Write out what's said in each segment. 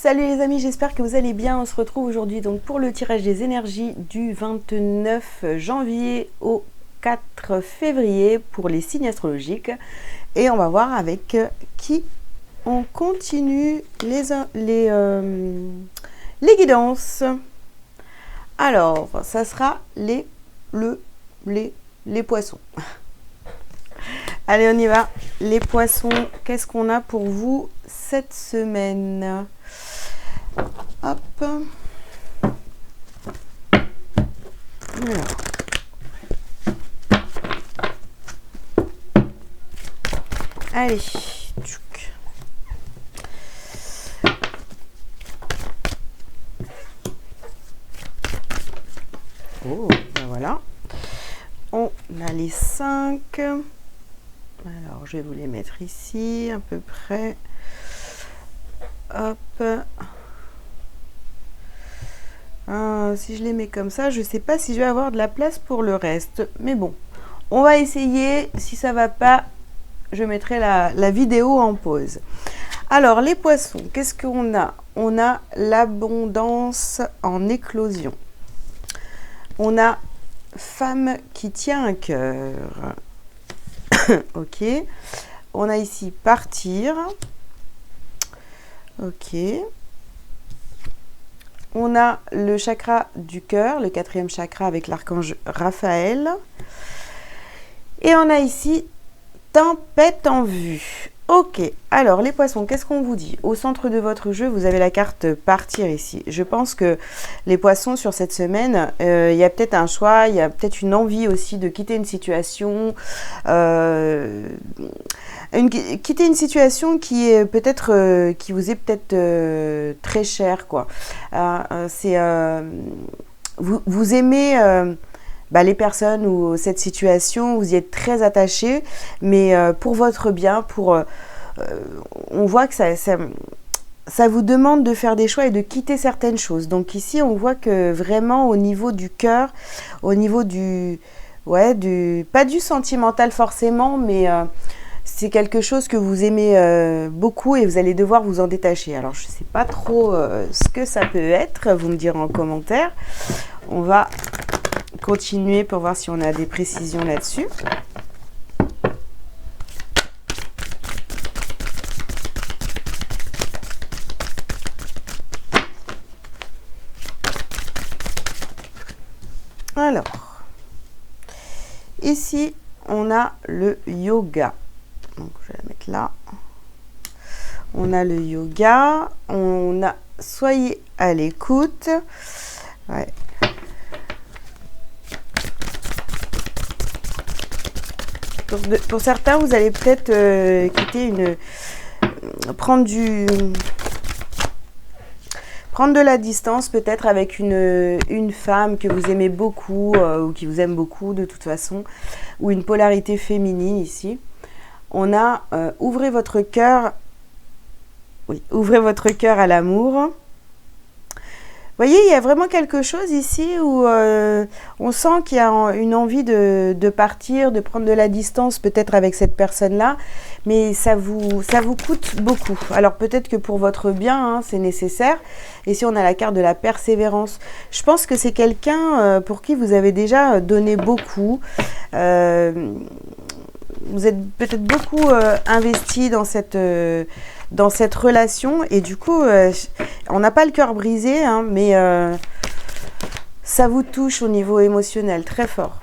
Salut les amis, j'espère que vous allez bien. On se retrouve aujourd'hui donc pour le tirage des énergies du 29 janvier au 4 février pour les signes astrologiques. Et on va voir avec qui on continue les guidances. Alors, ça sera les poissons. Allez, on y va. Les poissons, qu'est-ce qu'on a pour vous cette semaine? Hop. Alors. Allez. Tchouk. Oh, ben voilà. On a les 5. Alors, je vais vous les mettre ici, à peu près. Hop. Si je les mets comme ça, je ne sais pas si je vais avoir de la place pour le reste. Mais bon, on va essayer. Si ça ne va pas, je mettrai la vidéo en pause. Alors, les poissons, qu'est-ce qu'on a? On a l'abondance en éclosion. On a femme qui tient un cœur. Ok. On a ici partir. Ok. On a le chakra du cœur, le 4e chakra avec l'archange Raphaël. Et on a ici tempête en vue. Ok, alors les poissons, qu'est-ce qu'on vous dit? Au centre de votre jeu, vous avez la carte partir ici. Je pense que les poissons sur cette semaine, il y a peut-être un choix, il y a peut-être une envie aussi de quitter une situation, quitter une situation qui est peut-être, qui vous est peut-être très chère, quoi. Vous aimez les personnes ou cette situation, vous y êtes très attaché, mais pour votre bien, on voit que ça vous demande de faire des choix et de quitter certaines choses. Donc ici, on voit que vraiment au niveau du cœur, au niveau pas du sentimental forcément, mais c'est quelque chose que vous aimez beaucoup et vous allez devoir vous en détacher. Alors, je ne sais pas trop ce que ça peut être, vous me direz en commentaire. On va continuer pour voir si on a des précisions là-dessus. Alors, ici, on a le yoga. Donc, je vais la mettre là. On a le yoga. On a soyez à l'écoute. Ouais. Pour certains, vous allez peut-être prendre de la distance peut-être avec une femme que vous aimez beaucoup ou qui vous aime beaucoup de toute façon, ou une polarité féminine ici. On a ouvrez votre cœur à l'amour. Vous voyez, il y a vraiment quelque chose ici où on sent qu'il y a une envie de partir, de prendre de la distance peut-être avec cette personne-là, mais ça vous coûte beaucoup. Alors peut-être que pour votre bien, c'est nécessaire. Et si on a la carte de la persévérance, je pense que c'est quelqu'un pour qui vous avez déjà donné beaucoup. Vous êtes peut-être beaucoup investi dans cette relation et du coup on n'a pas le cœur brisé mais ça vous touche au niveau émotionnel très fort.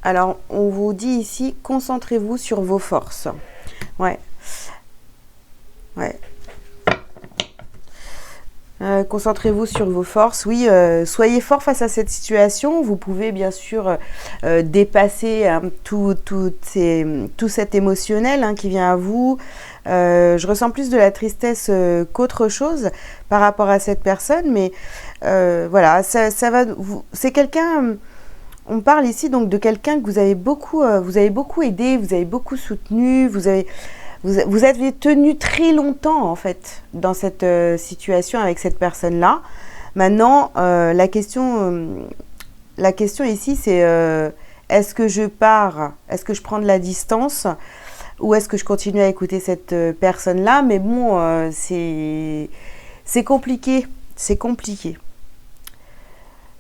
Alors on vous dit ici concentrez-vous sur vos forces. Concentrez-vous sur vos forces, oui, soyez fort face à cette situation. Vous pouvez bien sûr dépasser tout cet émotionnel qui vient à vous. Je ressens plus de la tristesse qu'autre chose par rapport à cette personne, mais voilà, ça va. C'est quelqu'un. On parle ici donc de quelqu'un que vous avez beaucoup aidé, vous avez beaucoup soutenu, vous avez tenu très longtemps en fait dans cette situation avec cette personne-là. Maintenant, la question ici c'est est-ce que je pars, est-ce que je prends de la distance ou est-ce que je continue à écouter cette personne-là? Mais bon, C'est compliqué, c'est compliqué.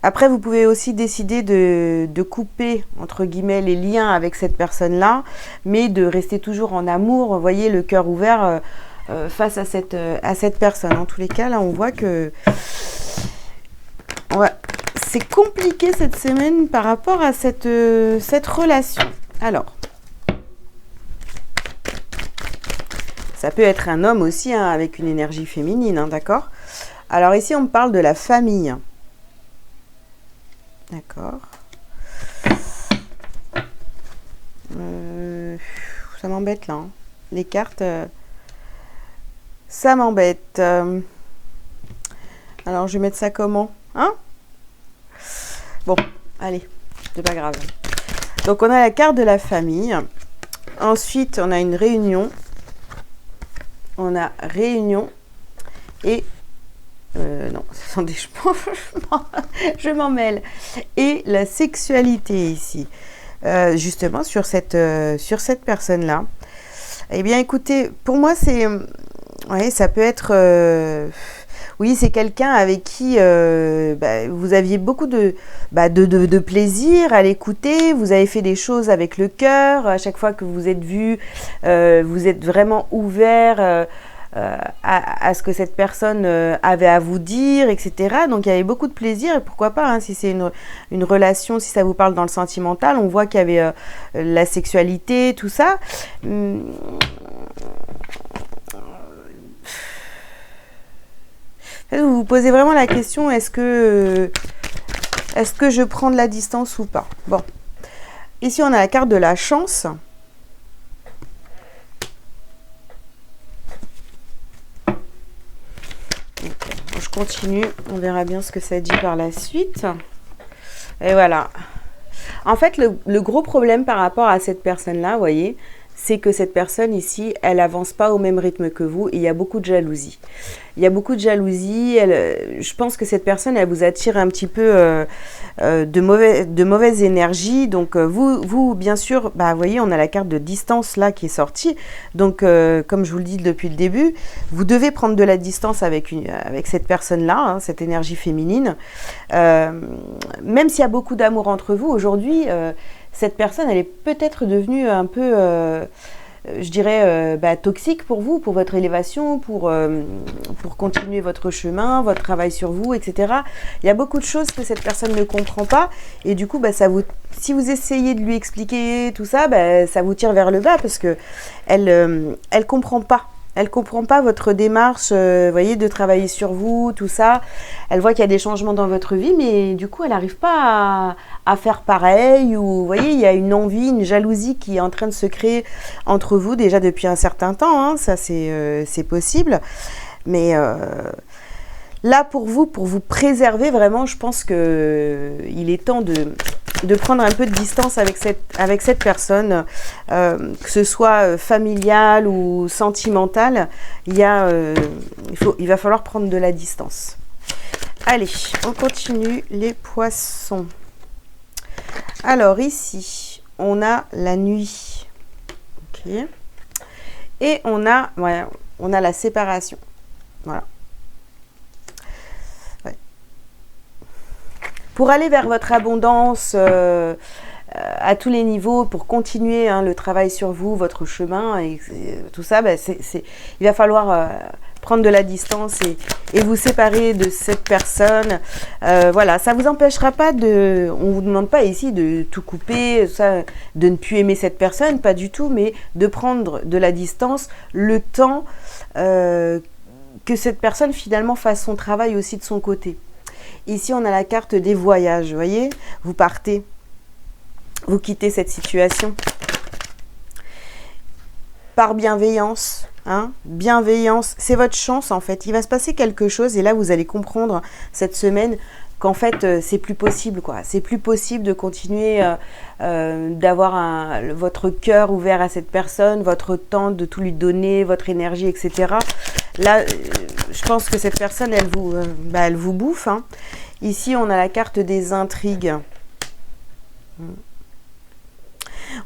Après, vous pouvez aussi décider de couper, entre guillemets, les liens avec cette personne-là, mais de rester toujours en amour, vous voyez, le cœur ouvert face à cette personne. En tous les cas, là, on voit que ouais, c'est compliqué cette semaine par rapport à cette relation. Alors, ça peut être un homme aussi, hein, avec une énergie féminine, hein, d'accord? Alors ici, on me parle de la famille. D'accord. Ça m'embête là, hein. Les cartes, ça m'embête. Alors, je vais mettre ça comment? Hein? Bon, allez, c'est pas grave. Donc, on a la carte de la famille. Ensuite, on a une réunion. On a réunion et... non, ce sont des... je m'en mêle. Et la sexualité ici. Justement, sur cette personne-là. Eh bien, écoutez, pour moi, c'est... Oui, ça peut être... oui, c'est quelqu'un avec qui vous aviez beaucoup de plaisir à l'écouter. Vous avez fait des choses avec le cœur. À chaque fois que vous êtes vus, vous êtes vraiment ouvert à ce que cette personne avait à vous dire, etc. Donc, il y avait beaucoup de plaisir. Et pourquoi pas, hein, si c'est une relation, si ça vous parle dans le sentimental, on voit qu'il y avait la sexualité, tout ça. Vous vous posez vraiment la question, est-ce que je prends de la distance ou pas? Bon, ici on a la carte de la chance. Okay. Je continue, on verra bien ce que ça dit par la suite. Et voilà. En fait, le gros problème par rapport à cette personne-là, vous voyez, c'est que cette personne ici, elle avance pas au même rythme que vous et il y a beaucoup de jalousie. Il y a beaucoup de jalousie. Je pense que cette personne, elle vous attire un petit peu de mauvaises énergies. Donc, vous, bien sûr, vous voyez, on a la carte de distance là qui est sortie. Donc, comme je vous le dis depuis le début, vous devez prendre de la distance avec cette personne-là, hein, cette énergie féminine. Même s'il y a beaucoup d'amour entre vous, aujourd'hui, cette personne, elle est peut-être devenue un peu... je dirais, toxique pour vous, pour votre élévation, pour continuer votre chemin, votre travail sur vous, etc. Il y a beaucoup de choses que cette personne ne comprend pas et du coup, si vous essayez de lui expliquer tout ça, ça vous tire vers le bas parce que elle comprend pas. Elle comprend pas votre démarche, voyez, de travailler sur vous, tout ça. Elle voit qu'il y a des changements dans votre vie, mais du coup, elle n'arrive pas à faire pareil. Ou, vous voyez, il y a une envie, une jalousie qui est en train de se créer entre vous déjà depuis un certain temps. Hein, ça, c'est possible. Mais là, pour vous préserver, vraiment, je pense qu'il est temps de prendre un peu de distance avec cette personne, que ce soit familiale ou sentimentale, il va falloir prendre de la distance. Allez, on continue les poissons. Alors ici, on a la nuit. Ok. Et on a la séparation. Voilà. Pour aller vers votre abondance à tous les niveaux, pour continuer le travail sur vous, votre chemin et tout ça, il va falloir prendre de la distance et vous séparer de cette personne. Voilà, ça ne vous empêchera pas on ne vous demande pas ici de tout couper, de ne plus aimer cette personne, pas du tout, mais de prendre de la distance le temps que cette personne finalement fasse son travail aussi de son côté. Ici, on a la carte des voyages, vous voyez, vous partez, vous quittez cette situation par bienveillance, hein, bienveillance, c'est votre chance en fait. Il va se passer quelque chose et là, vous allez comprendre cette semaine qu'en fait, c'est plus possible, quoi. C'est plus possible de continuer d'avoir votre cœur ouvert à cette personne, votre temps de tout lui donner, votre énergie, etc. Là, je pense que cette personne, elle vous bouffe. Hein. Ici, on a la carte des intrigues.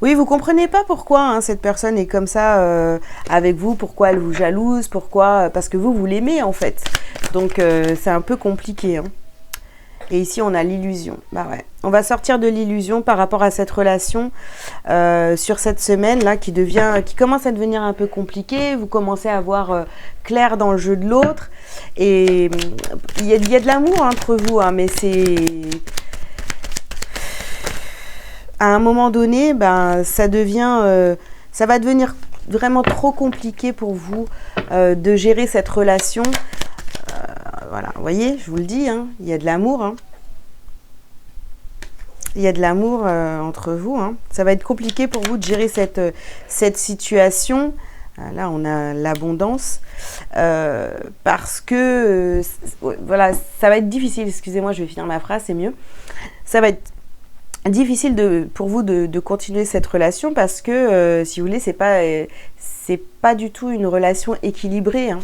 Oui, vous comprenez pas pourquoi hein, cette personne est comme ça avec vous, pourquoi elle vous jalouse, pourquoi... Parce que vous l'aimez en fait. Donc c'est un peu compliqué. Hein. Et ici, on a l'illusion. Bah ouais. On va sortir de l'illusion par rapport à cette relation sur cette semaine-là qui commence à devenir un peu compliquée. Vous commencez à voir clair dans le jeu de l'autre. Et il y a de l'amour entre vous, hein, mais c'est... À un moment donné, ben, ça va devenir vraiment trop compliqué pour vous de gérer cette relation. Voilà, vous voyez, je vous le dis, hein, il y a de l'amour. Hein. Il y a de l'amour entre vous. Hein. Ça va être compliqué pour vous de gérer cette situation. Là, on a l'abondance. Parce que, voilà, ça va être difficile. Excusez-moi, je vais finir ma phrase, c'est mieux. Ça va être difficile pour vous de continuer cette relation parce que, si vous voulez, c'est pas du tout une relation équilibrée. Hein.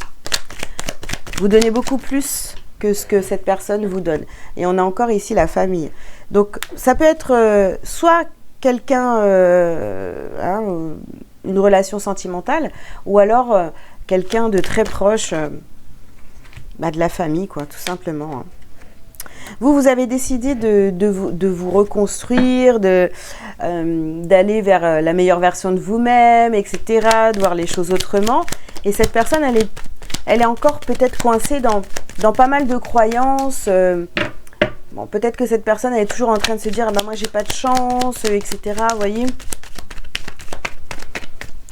Vous donnez beaucoup plus que ce que cette personne vous donne. Et on a encore ici la famille. Donc, ça peut être soit quelqu'un, une relation sentimentale, ou alors quelqu'un de très proche de la famille, quoi, tout simplement. Hein. Vous avez décidé de vous reconstruire, d'aller vers la meilleure version de vous-même, etc., de voir les choses autrement. Et cette personne, elle est encore peut-être coincée dans pas mal de croyances. Bon, peut-être que cette personne, elle est toujours en train de se dire, ah bah moi, j'ai pas de chance, etc., vous voyez.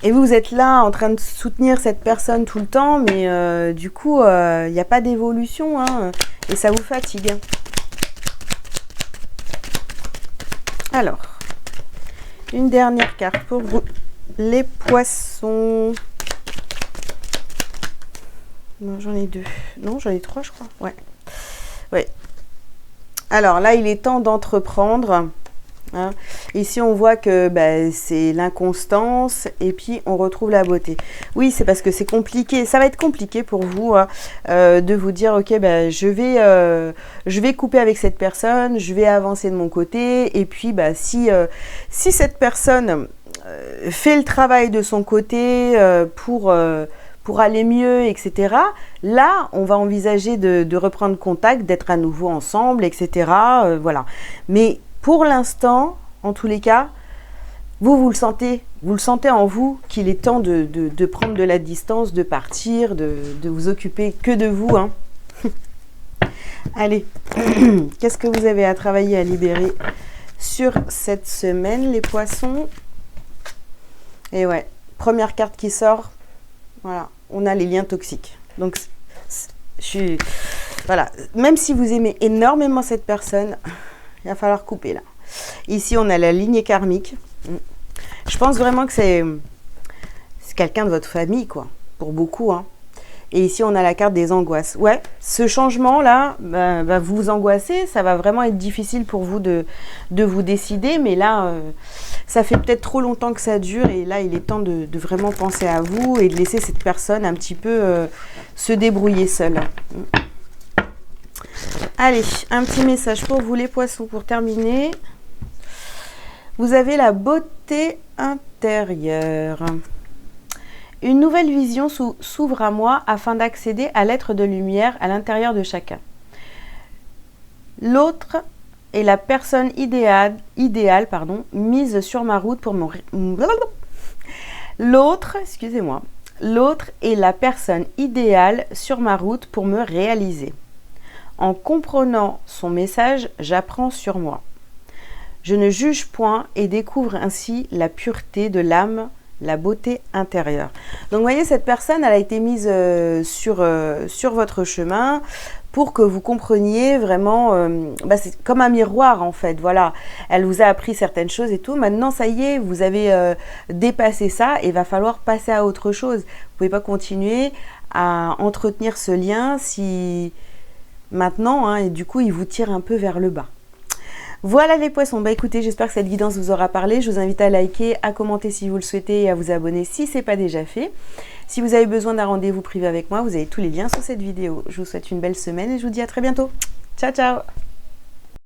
Et vous êtes là en train de soutenir cette personne tout le temps, mais du coup, il n'y a pas d'évolution, hein, et ça vous fatigue. Alors, une dernière carte pour vous, les poissons. Non, j'en ai deux. Non, j'en ai trois, je crois. Ouais. Ouais. Alors là, il est temps d'entreprendre. Hein. Ici, on voit que c'est l'inconstance et puis on retrouve la beauté. Oui, c'est parce que c'est compliqué. Ça va être compliqué pour vous hein, de vous dire, ok, je vais couper avec cette personne, je vais avancer de mon côté. Et puis, si cette personne fait le travail de son côté pour aller mieux, etc. Là, on va envisager de reprendre contact, d'être à nouveau ensemble, etc. Voilà. Mais pour l'instant, en tous les cas, vous le sentez en vous qu'il est temps de prendre de la distance, de partir, de vous occuper que de vous. Hein. Allez, qu'est-ce que vous avez à travailler, à libérer sur cette semaine, les poissons? Et ouais, première carte qui sort, voilà, on a les liens toxiques. Donc, voilà, même si vous aimez énormément cette personne, il va falloir couper là. Ici, on a la lignée karmique. Je pense vraiment que c'est quelqu'un de votre famille, quoi, pour beaucoup. Hein. Et ici, on a la carte des angoisses. Ouais, ce changement-là va vous angoisser. Ça va vraiment être difficile pour vous de vous décider. Mais là, ça fait peut-être trop longtemps que ça dure. Et là, il est temps de vraiment penser à vous et de laisser cette personne un petit peu se débrouiller seule. Allez, un petit message pour vous les poissons pour terminer. Vous avez la beauté intérieure. Une nouvelle vision s'ouvre à moi afin d'accéder à l'être de lumière à l'intérieur de chacun. L'autre est la personne idéale, mise sur ma route pour mon... L'autre est la personne idéale sur ma route pour me réaliser. En comprenant son message, j'apprends sur moi. Je ne juge point et découvre ainsi la pureté de l'âme, la beauté intérieure. Donc, vous voyez, cette personne, elle a été mise sur votre chemin pour que vous compreniez vraiment, c'est comme un miroir en fait, voilà. Elle vous a appris certaines choses et tout. Maintenant, ça y est, vous avez dépassé ça et il va falloir passer à autre chose. Vous ne pouvez pas continuer à entretenir ce lien si maintenant, hein, et du coup, il vous tire un peu vers le bas. Voilà les poissons, écoutez, j'espère que cette guidance vous aura parlé. Je vous invite à liker, à commenter si vous le souhaitez et à vous abonner si ce n'est pas déjà fait. Si vous avez besoin d'un rendez-vous privé avec moi, vous avez tous les liens sous cette vidéo. Je vous souhaite une belle semaine et je vous dis à très bientôt. Ciao, ciao!